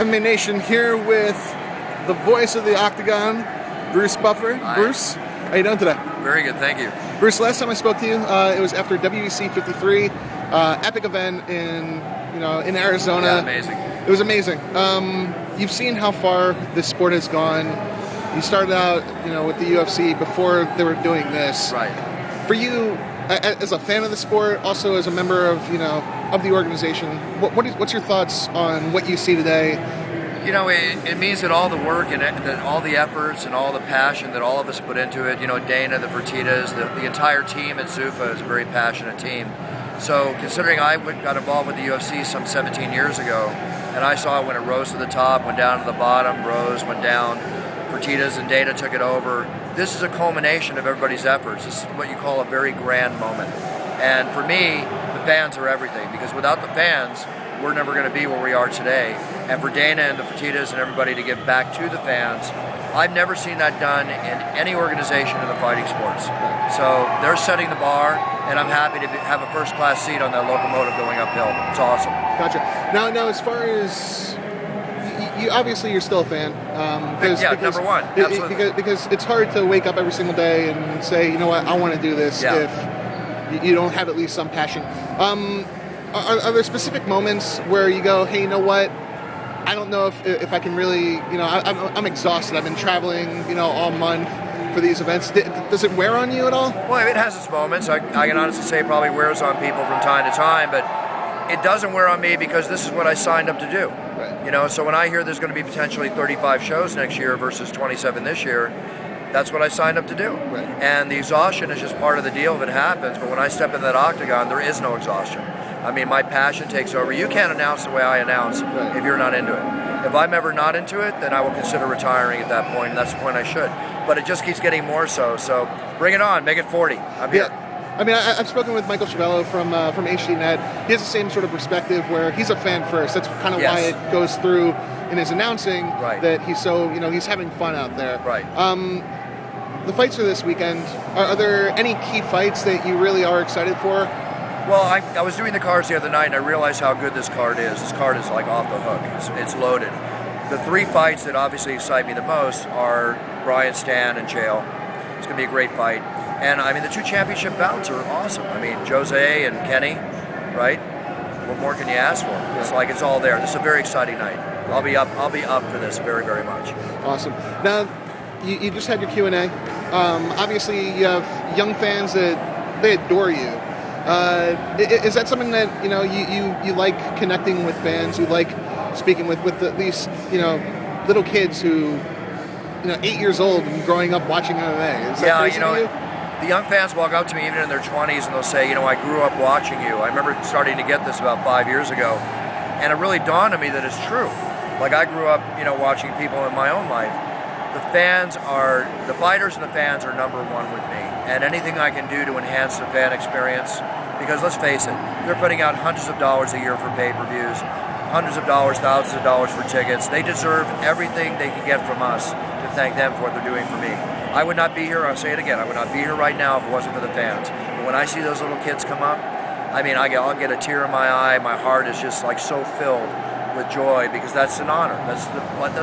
MMA Nation here with the voice of the Octagon, Bruce Buffer. Hi. Bruce, how you doing today? Very good, thank you. Bruce, last time I spoke to you, it was after WEC 53, epic event in Arizona. Yeah, amazing. It was amazing. You've seen how far this sport has gone. You started out, with the UFC before they were doing this. Right. For you, as a fan of the sport, also as a member of the organization, what's your thoughts on what you see today? It means that all the work and that all the efforts and all the passion that all of us put into it, Dana, the Fertittas, the entire team at Zuffa is a very passionate team. So considering I got involved with the UFC some 17 years ago, and I saw it when it rose to the top, went down to the bottom, rose, went down, Fertittas and Dana took it over. This is a culmination of everybody's efforts. This is what you call a very grand moment. And for me, the fans are everything, because without the fans, we're never going to be where we are today. And for Dana and the Fertittas and everybody to give back to the fans, I've never seen that done in any organization in the fighting sports. So they're setting the bar, and I'm happy to have a first-class seat on that locomotive going uphill. It's awesome. Gotcha. Now, as far as you obviously you're still a fan. Because, number one. Absolutely. Because it's hard to wake up every single day and say, you know what, I want to do this if you don't have at least some passion. Are there specific moments where you go, hey, you know what? I don't know if I can really, I'm exhausted. I've been traveling, all month for these events. Does it wear on you at all? Well, it has its moments. I can honestly say it probably wears on people from time to time, but it doesn't wear on me because this is what I signed up to do. Right. So when I hear there's going to be potentially 35 shows next year versus 27 this year, that's what I signed up to do. Right. And the exhaustion is just part of the deal if it happens, but when I step in that octagon, there is no exhaustion. I mean, my passion takes over. You can't announce the way I announce if you're not into it. If I'm ever not into it, then I will consider retiring at that point, and that's the point I should. But it just keeps getting more so. So bring it on. Make it 40. I'm here. Yeah. I mean, I've spoken with Michael Chavello from HDNet. He has the same sort of perspective where he's a fan first. That's kind of why it goes through in his announcing that he's so, he's having fun out there. Right. The fights for this weekend, are there any key fights that you really are excited for? Well, I was doing the cards the other night, and I realized how good this card is. This card is like off the hook. It's loaded. The three fights that obviously excite me the most are Brian Stan and Chael. It's going to be a great fight. And I mean, the two championship bouts are awesome. I mean, Jose and Kenny, right? What more can you ask for? It's like it's all there. This is a very exciting night. I'll be up for this very, very much. Awesome. Now, you just had your Q&A. Obviously, you have young fans that they adore you. Is that something that you like connecting with fans? You like speaking with these little kids who 8 years old and growing up watching MMA? Is that crazy to you? The young fans walk up to me even in their 20s and they'll say, I grew up watching you. I remember starting to get this about 5 years ago, and it really dawned on me that it's true. Like, I grew up, watching people in my own life. The fighters and the fans are number one with me, and anything I can do to enhance the fan experience, because let's face it, they're putting out hundreds of dollars a year for pay-per-views, hundreds of dollars, thousands of dollars for tickets. They deserve everything they can get from us to thank them for what they're doing for me. I would not be here, I'll say it again, I would not be here right now if it wasn't for the fans. But when I see those little kids come up, I mean, I'll get a tear in my eye. My heart is just like so filled with joy, because that's an honor. That's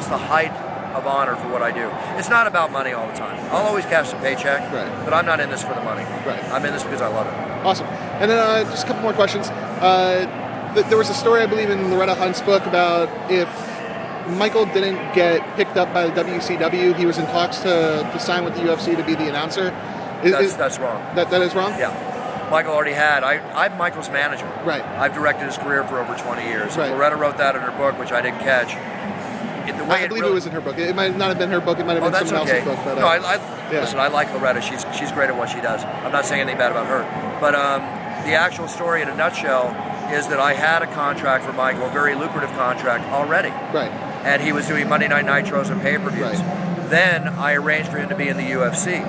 the height of honor for what I do. It's not about money all the time. I'll always cash the paycheck, but I'm not in this for the money. Right. I'm in this because I love it. Awesome. And then just a couple more questions. There was a story, I believe, in Loretta Hunt's book about if Michael didn't get picked up by the WCW, he was in talks to sign with the UFC to be the announcer. That's wrong. That is wrong? Yeah. Michael already had. I'm Michael's manager. Right. I've directed his career for over 20 years. Right. Loretta wrote that in her book, which I didn't catch. I believe it was in her book. It might not have been her book. It might have been someone else's book. But, listen, I like Loretta. She's great at what she does. I'm not saying anything bad about her. But the actual story in a nutshell is that I had a contract for Michael, a very lucrative contract already. Right. And he was doing Monday Night Nitros and pay-per-views. Right. Then I arranged for him to be in the UFC,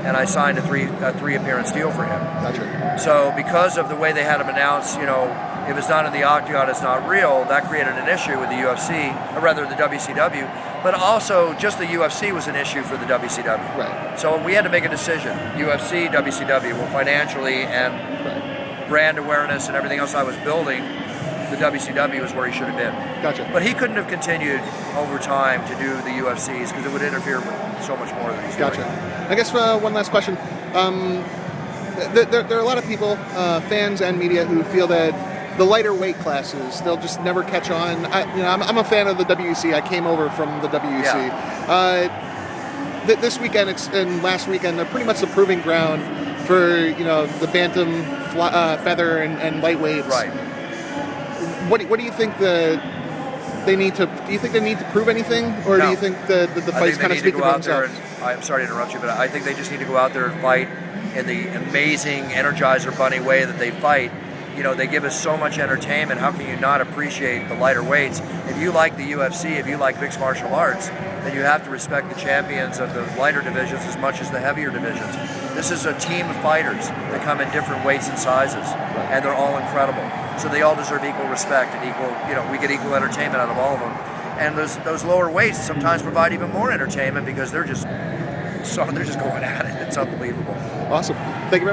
and I signed a three appearance deal for him. Gotcha. So because of the way they had him announce, if it's not in the octagon, it's not real, that created an issue with the UFC, or rather the WCW, but also just the UFC was an issue for the WCW. Right. So we had to make a decision, UFC, WCW, well, financially and brand awareness and everything else I was building, the WCW is where he should have been. Gotcha. But he couldn't have continued over time to do the UFCs because it would interfere with so much more than he's Gotcha. doing. I guess one last question. There are a lot of people, fans and media, who feel that the lighter weight classes, they'll just never catch on. I'm a fan of the WEC. I came over from the WEC. This weekend and last weekend, they're pretty much the proving ground for the bantam, feather, and lightweights. Right. What do you think they need to? Do you think they need to prove anything, or No. do you think the fights kind of speak for themselves? I'm sorry to interrupt you, but I think they just need to go out there and fight in the amazing Energizer Bunny way that they fight. They give us so much entertainment. How can you not appreciate the lighter weights? If you like the UFC, if you like mixed martial arts, then you have to respect the champions of the lighter divisions as much as the heavier divisions. This is a team of fighters that come in different weights and sizes, and they're all incredible. So they all deserve equal respect and equal, we get equal entertainment out of all of them. And those lower weights sometimes provide even more entertainment because they're just going at it. It's unbelievable. Awesome. Thank you very much.